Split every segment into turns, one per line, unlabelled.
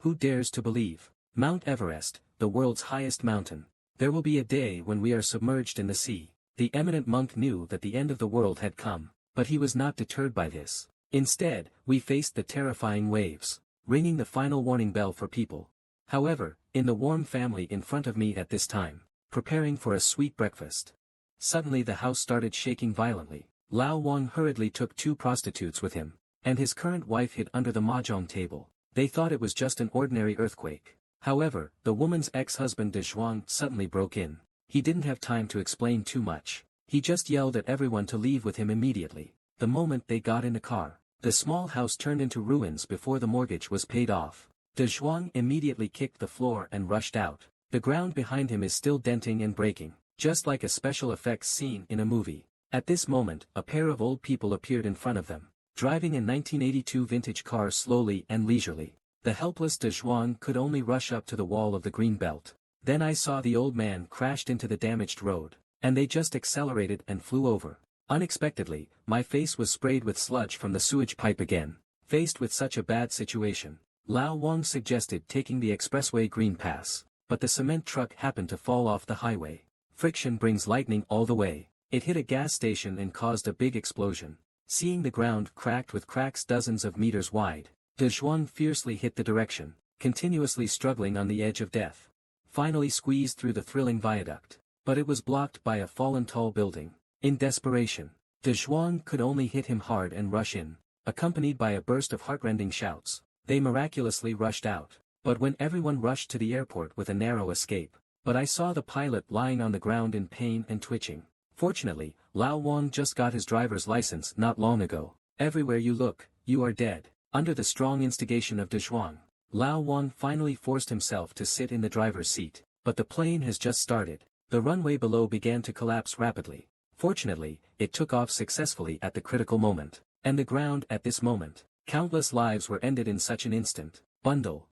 Who dares to believe? Mount Everest, the world's highest mountain. There will be a day when we are submerged in the sea. The eminent monk knew that the end of the world had come, but he was not deterred by this. Instead, we faced the terrifying waves, ringing the final warning bell for people. However, in the warm family in front of me at this time, preparing for a sweet breakfast. Suddenly the house started shaking violently. Lao Wang hurriedly took 2 prostitutes with him, and his current wife hid under the mahjong table. They thought it was just an ordinary earthquake. However, the woman's ex-husband De Zhuang suddenly broke in. He didn't have time to explain too much. He just yelled at everyone to leave with him immediately. The moment they got in the car, the small house turned into ruins before the mortgage was paid off. De Zhuang immediately kicked the floor and rushed out. The ground behind him is still denting and breaking, just like a special effects scene in a movie. At this moment, a pair of old people appeared in front of them, driving a 1982 vintage car slowly and leisurely. The helpless De Zhuang could only rush up to the wall of the green belt. Then I saw the old man crashed into the damaged road, and they just accelerated and flew over. Unexpectedly, my face was sprayed with sludge from the sewage pipe again. Faced with such a bad situation, Lao Wang suggested taking the expressway green pass, but the cement truck happened to fall off the highway. Friction brings lightning all the way. It hit a gas station and caused a big explosion. Seeing the ground cracked with cracks dozens of meters wide, De Zhuang fiercely hit the direction, continuously struggling on the edge of death. Finally squeezed through the thrilling viaduct, but it was blocked by a fallen tall building. In desperation, De Zhuang could only hit him hard and rush in, accompanied by a burst of heartrending shouts. They miraculously rushed out, but when everyone rushed to the airport with a narrow escape, but I saw the pilot lying on the ground in pain and twitching. Fortunately, Lao Wang just got his driver's license not long ago. Everywhere you look, you are dead. Under the strong instigation of De Zhuang, Lao Wang finally forced himself to sit in the driver's seat, but the plane has just started. The runway below began to collapse rapidly. Fortunately, it took off successfully at the critical moment, and the ground at this moment. Countless lives were ended in such an instant. Bundle.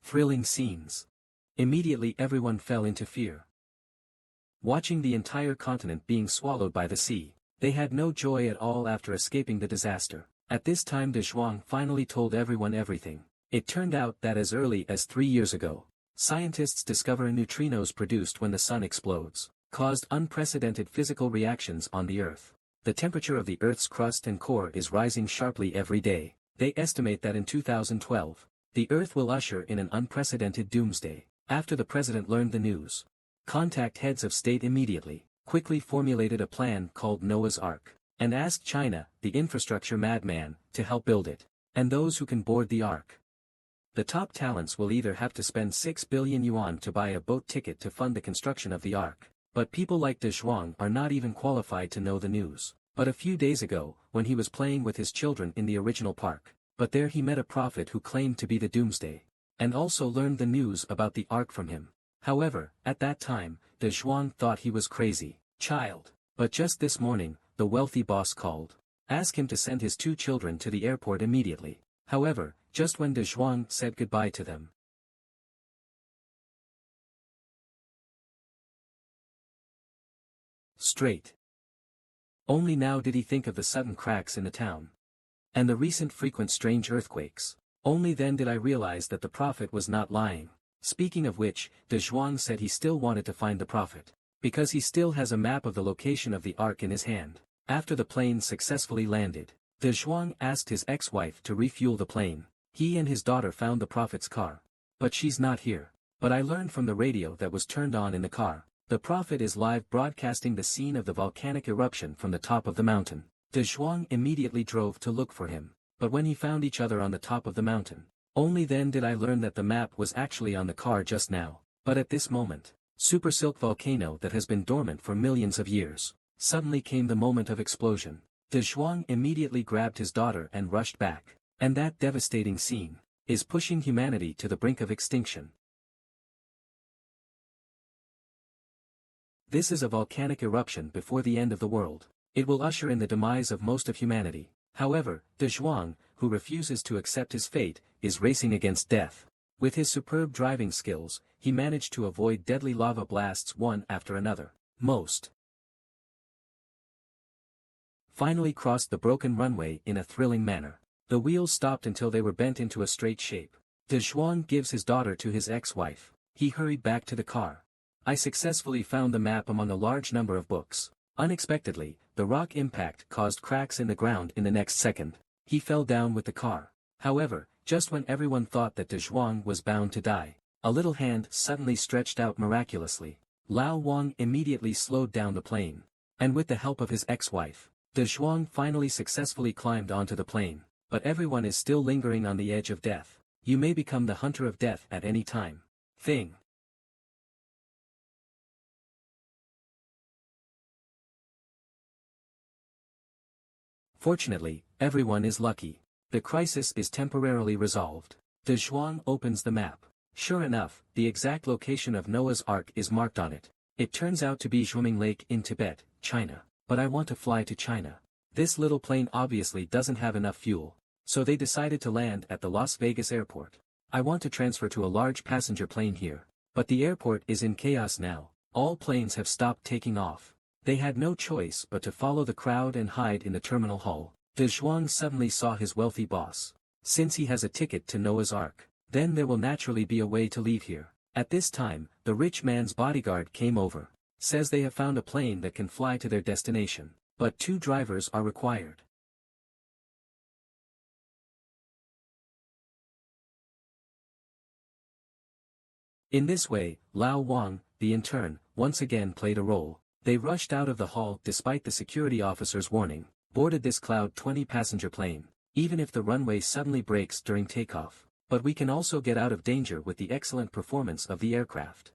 Thrilling scenes. Immediately everyone fell into fear. Watching the entire continent being swallowed by the sea, they had no joy at all after escaping the disaster. At this time De Zhuang finally told everyone everything. It turned out that as early as 3 years ago, scientists discover neutrinos produced when the sun explodes, caused unprecedented physical reactions on the Earth. The temperature of the Earth's crust and core is rising sharply every day. They estimate that in 2012, the Earth will usher in an unprecedented doomsday. After the president learned the news, contact heads of state immediately, quickly formulated a plan called Noah's Ark, and asked China, the infrastructure madman, to help build it, and those who can board the Ark. The top talents will either have to spend 6 billion yuan to buy a boat ticket to fund the construction of the Ark. But people like De Zhuang are not even qualified to know the news. But a few days ago, when he was playing with his children in the original park, but there he met a prophet who claimed to be the doomsday, and also learned the news about the Ark from him. However, at that time, De Zhuang thought he was crazy. Child. But just this morning, the wealthy boss called. Asked him to send his 2 children to the airport immediately. However, just when De Zhuang said goodbye to them, straight. Only now did he think of the sudden cracks in the town, and the recent frequent strange earthquakes. Only then did I realize that the prophet was not lying. Speaking of which, De Zhuang said he still wanted to find the prophet, because he still has a map of the location of the Ark in his hand. After the plane successfully landed, De Zhuang asked his ex-wife to refuel the plane. He and his daughter found the prophet's car. But she's not here. But I learned from the radio that was turned on in the car. The prophet is live broadcasting the scene of the volcanic eruption from the top of the mountain. De Zhuang immediately drove to look for him, but when he found each other on the top of the mountain, only then did I learn that the map was actually on the car just now. But at this moment, Super Silk volcano that has been dormant for millions of years, suddenly came the moment of explosion. De Zhuang immediately grabbed his daughter and rushed back, and that devastating scene is pushing humanity to the brink of extinction. This is a volcanic eruption before the end of the world. It will usher in the demise of most of humanity. However, De Zhuang, who refuses to accept his fate, is racing against death. With his superb driving skills, he managed to avoid deadly lava blasts one after another. Most finally crossed the broken runway in a thrilling manner. The wheels stopped until they were bent into a straight shape. De Zhuang gives his daughter to his ex-wife. He hurried back to the car. I successfully found the map among a large number of books. Unexpectedly, the rock impact caused cracks in the ground in the next second. He fell down with the car. However, just when everyone thought that De Zhuang was bound to die, a little hand suddenly stretched out miraculously. Lao Wang immediately slowed down the plane. And with the help of his ex-wife, De Zhuang finally successfully climbed onto the plane. But everyone is still lingering on the edge of death. You may become the hunter of death at any time. Thing. Fortunately, everyone is lucky. The crisis is temporarily resolved. De Zhuang opens the map. Sure enough, the exact location of Noah's Ark is marked on it. It turns out to be Zhuoming Lake in Tibet, China. But I want to fly to China. This little plane obviously doesn't have enough fuel. So they decided to land at the Las Vegas airport. I want to transfer to a large passenger plane here. But the airport is in chaos now. All planes have stopped taking off. They had no choice but to follow the crowd and hide in the terminal hall. De Zhuang suddenly saw his wealthy boss. Since he has a ticket to Noah's Ark, then there will naturally be a way to leave here. At this time, the rich man's bodyguard came over. Says they have found a plane that can fly to their destination. But 2 drivers are required. In this way, Lao Wang, the intern, once again played a role. They rushed out of the hall despite the security officer's warning, boarded this Cloud 20 passenger plane, even if the runway suddenly breaks during takeoff. But we can also get out of danger with the excellent performance of the aircraft.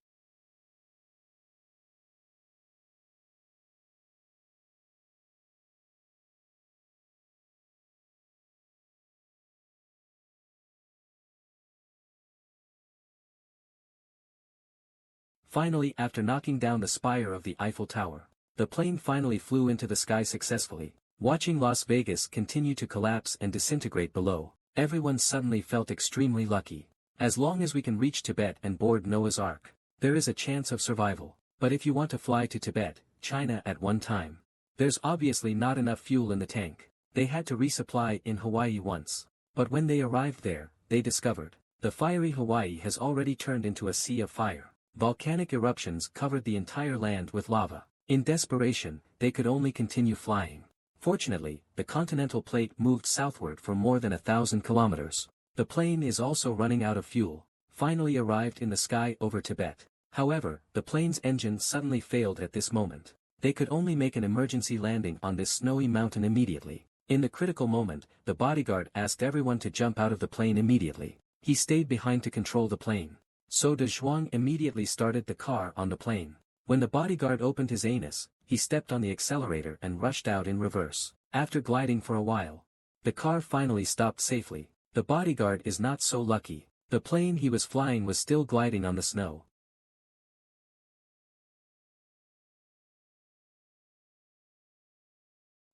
Finally, after knocking down the spire of the Eiffel Tower, the plane finally flew into the sky successfully. Watching Las Vegas continue to collapse and disintegrate below, everyone suddenly felt extremely lucky. As long as we can reach Tibet and board Noah's Ark, there is a chance of survival. But if you want to fly to Tibet, China at one time, there's obviously not enough fuel in the tank. They had to resupply in Hawaii once. But when they arrived there, they discovered, the fiery Hawaii has already turned into a sea of fire. Volcanic eruptions covered the entire land with lava. In desperation, they could only continue flying. Fortunately, the continental plate moved southward for more than 1,000 kilometers. The plane is also running out of fuel. Finally arrived in the sky over Tibet. However, the plane's engine suddenly failed at this moment. They could only make an emergency landing on this snowy mountain immediately. In the critical moment, the bodyguard asked everyone to jump out of the plane immediately. He stayed behind to control the plane. So De Zhuang immediately started the car on the plane. When the bodyguard opened his anus, he stepped on the accelerator and rushed out in reverse. After gliding for a while, the car finally stopped safely. The bodyguard is not so lucky. The plane he was flying was still gliding on the snow.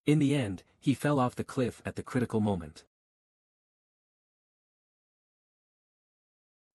In the end, he fell off the cliff at the critical moment.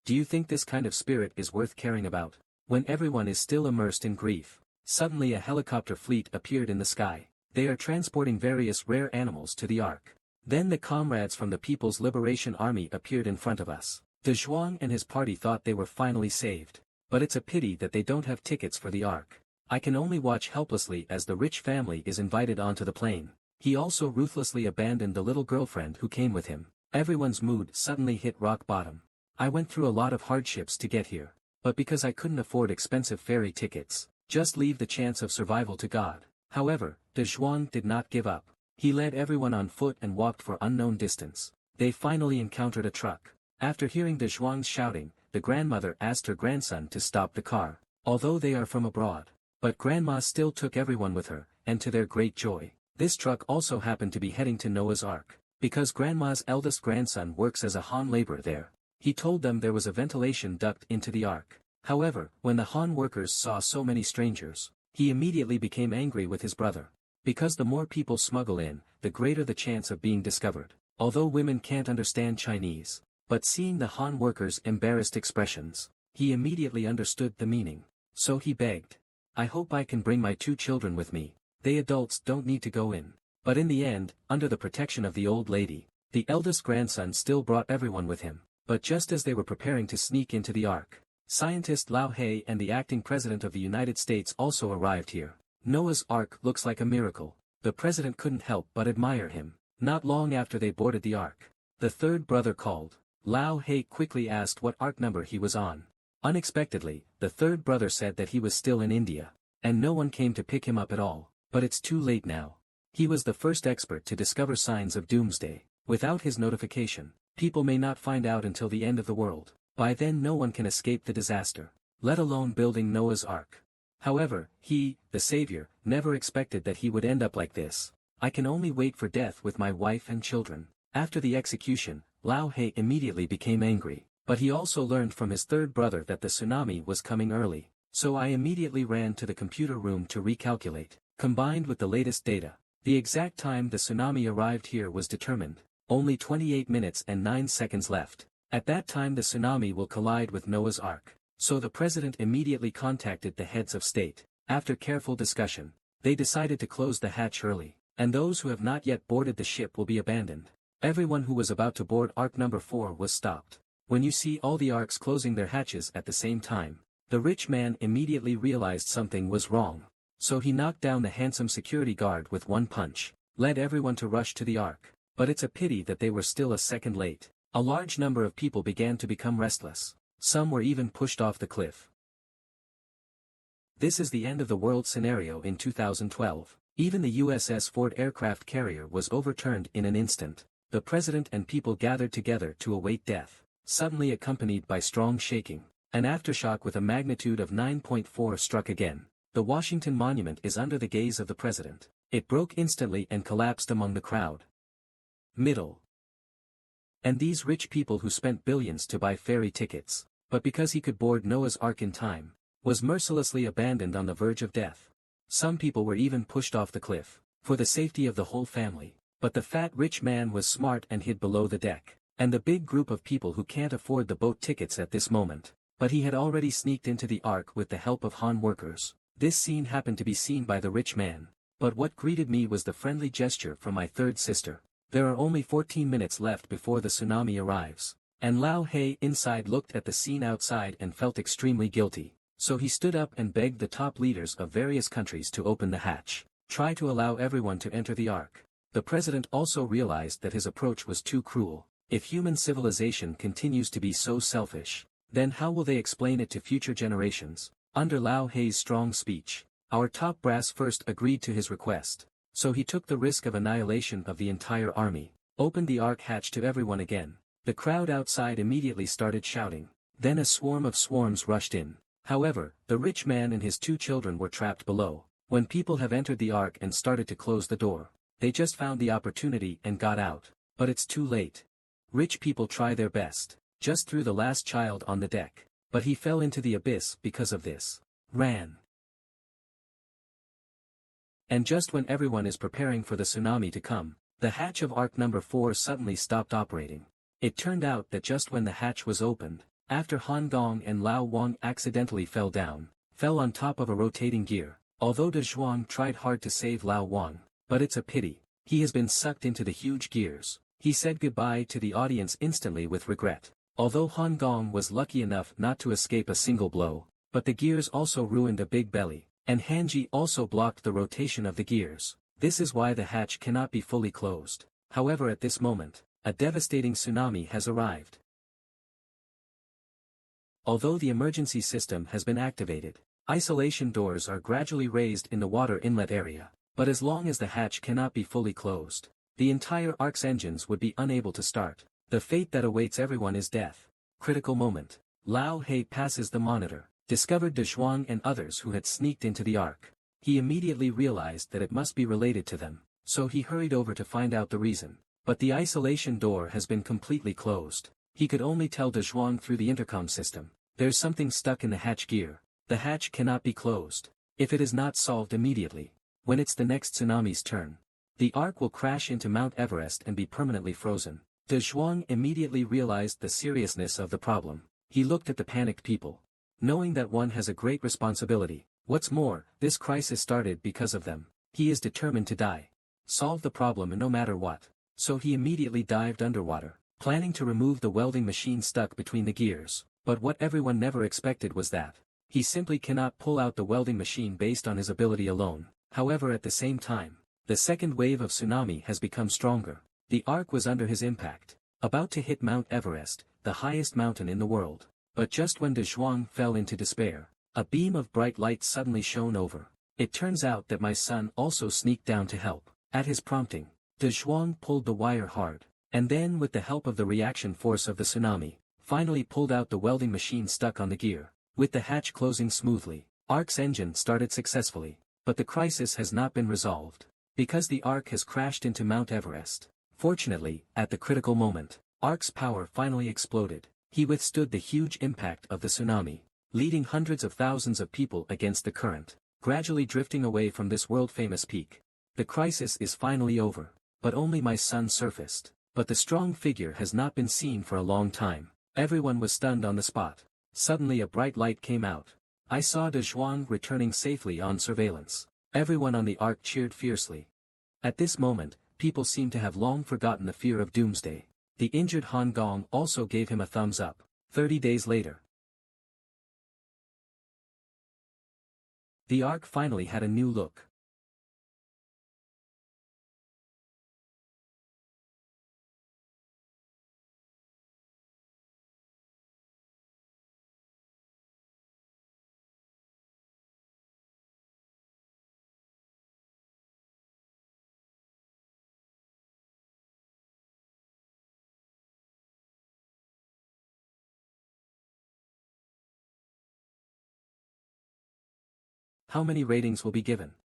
Do you think this kind of spirit is worth caring about? When everyone is still immersed in grief, suddenly a helicopter fleet appeared in the sky. They are transporting various rare animals to the Ark. Then the comrades from the People's Liberation Army appeared in front of us. De Zhuang and his party thought they were finally saved. But it's a pity that they don't have tickets for the Ark. I can only watch helplessly as the rich family is invited onto the plane. He also ruthlessly abandoned the little girlfriend who came with him. Everyone's mood suddenly hit rock bottom. I went through a lot of hardships to get here. But because I couldn't afford expensive ferry tickets, just leave the chance of survival to God. However, De Zhuang did not give up. He led everyone on foot and walked for unknown distance. They finally encountered a truck. After hearing De Zhuang's shouting, the grandmother asked her grandson to stop the car, although they are from abroad. But grandma still took everyone with her, and to their great joy, this truck also happened to be heading to Noah's Ark. Because grandma's eldest grandson works as a Han laborer there, he told them there was a ventilation duct into the Ark. However, when the Han workers saw so many strangers, he immediately became angry with his brother. Because the more people smuggle in, the greater the chance of being discovered. Although women can't understand Chinese, but seeing the Han workers' embarrassed expressions, he immediately understood the meaning. So he begged, I hope I can bring my 2 children with me. They adults don't need to go in. But in the end, under the protection of the old lady, the eldest grandson still brought everyone with him. But just as they were preparing to sneak into the Ark, scientist Lao He and the acting president of the United States also arrived here. Noah's Ark looks like a miracle. The president couldn't help but admire him. Not long after they boarded the Ark, the third brother called. Lao He quickly asked what Ark number he was on. Unexpectedly, the third brother said that he was still in India, and no one came to pick him up at all. But it's too late now. He was the first expert to discover signs of doomsday. Without his notification, people may not find out until the end of the world. By then no one can escape the disaster, let alone building Noah's Ark. However, he, the savior, never expected that he would end up like this. I can only wait for death with my wife and children. After the execution, Lao He immediately became angry, but he also learned from his third brother that the tsunami was coming early. So I immediately ran to the computer room to recalculate. Combined with the latest data, the exact time the tsunami arrived here was determined. Only 28 minutes and 9 seconds left. At that time the tsunami will collide with Noah's Ark. So the president immediately contacted the heads of state. After careful discussion, they decided to close the hatch early, and those who have not yet boarded the ship will be abandoned. Everyone who was about to board Ark number 4 was stopped. When you see all the arks closing their hatches at the same time, the rich man immediately realized something was wrong. So he knocked down the handsome security guard with one punch, led everyone to rush to the Ark. But it's a pity that they were still a second late. A large number of people began to become restless. Some were even pushed off the cliff. This is the end of the world scenario in 2012. Even the USS Ford aircraft carrier was overturned in an instant. The president and people gathered together to await death, suddenly accompanied by strong shaking. An aftershock with a magnitude of 9.4 struck again. The Washington Monument is under the gaze of the president. It broke instantly and collapsed among the crowd. Middle. And these rich people who spent billions to buy ferry tickets, but because he could board Noah's Ark in time, was mercilessly abandoned on the verge of death. Some people were even pushed off the cliff, for the safety of the whole family. But the fat rich man was smart and hid below the deck. And the big group of people who can't afford the boat tickets at this moment. But he had already sneaked into the Ark with the help of Han workers. This scene happened to be seen by the rich man. But what greeted me was the friendly gesture from my third sister. There are only 14 minutes left before the tsunami arrives. And Lao He inside looked at the scene outside and felt extremely guilty. So he stood up and begged the top leaders of various countries to open the hatch. Try to allow everyone to enter the Ark. The president also realized that his approach was too cruel. If human civilization continues to be so selfish, then how will they explain it to future generations? Under Lao He's strong speech, our top brass first agreed to his request. So he took the risk of annihilation of the entire army, opened the Ark hatch to everyone again. The crowd outside immediately started shouting. Then a swarm of swarms rushed in. However, the rich man and his 2 children were trapped below. When people have entered the Ark and started to close the door, they just found the opportunity and got out. But it's too late. Rich people try their best, just threw the last child on the deck. But he fell into the abyss because of this. Ran. And just when everyone is preparing for the tsunami to come, the hatch of Ark number 4 suddenly stopped operating. It turned out that just when the hatch was opened, after Han Gong and Lao Wang accidentally fell on top of a rotating gear, although De Zhuang tried hard to save Lao Wang, but it's a pity, he has been sucked into the huge gears. He said goodbye to the audience instantly with regret. Although Han Gong was lucky enough not to escape a single blow, but the gears also ruined a big belly, and Hanji also blocked the rotation of the gears. This is why the hatch cannot be fully closed. However, at this moment, a devastating tsunami has arrived. Although the emergency system has been activated, isolation doors are gradually raised in the water inlet area, but as long as the hatch cannot be fully closed, the entire Ark's engines would be unable to start. The fate that awaits everyone is death. Critical moment. Lao He passes the monitor, discovered De Zhuang and others who had sneaked into the Ark. He immediately realized that it must be related to them, so he hurried over to find out the reason. But the isolation door has been completely closed. He could only tell De Zhuang through the intercom system. There's something stuck in the hatch gear. The hatch cannot be closed. If it is not solved immediately, when it's the next tsunami's turn, the Ark will crash into Mount Everest and be permanently frozen. De Zhuang immediately realized the seriousness of the problem. He looked at the panicked people. Knowing that one has a great responsibility. What's more, this crisis started because of them. He is determined to die. Solve the problem no matter what. So he immediately dived underwater, planning to remove the welding machine stuck between the gears, but what everyone never expected was that he simply cannot pull out the welding machine based on his ability alone. However, at the same time, the second wave of tsunami has become stronger. The Ark was under his impact, about to hit Mount Everest, the highest mountain in the world. But just when De Zhuang fell into despair, a beam of bright light suddenly shone over. It turns out that my son also sneaked down to help. At his prompting, De Zhuang pulled the wire hard, and then with the help of the reaction force of the tsunami, finally pulled out the welding machine stuck on the gear. With the hatch closing smoothly, Ark's engine started successfully, but the crisis has not been resolved, because the Ark has crashed into Mount Everest. Fortunately, at the critical moment, Ark's power finally exploded. He withstood the huge impact of the tsunami, leading hundreds of thousands of people against the current, gradually drifting away from this world-famous peak. The crisis is finally over, but only my son surfaced. But the strong figure has not been seen for a long time. Everyone was stunned on the spot. Suddenly a bright light came out. I saw De Zhuang returning safely on surveillance. Everyone on the Ark cheered fiercely. At this moment, people seemed to have long forgotten the fear of doomsday. The injured Han Gong also gave him a thumbs up. 30 days later, the Ark finally had a new look. How many ratings will be given?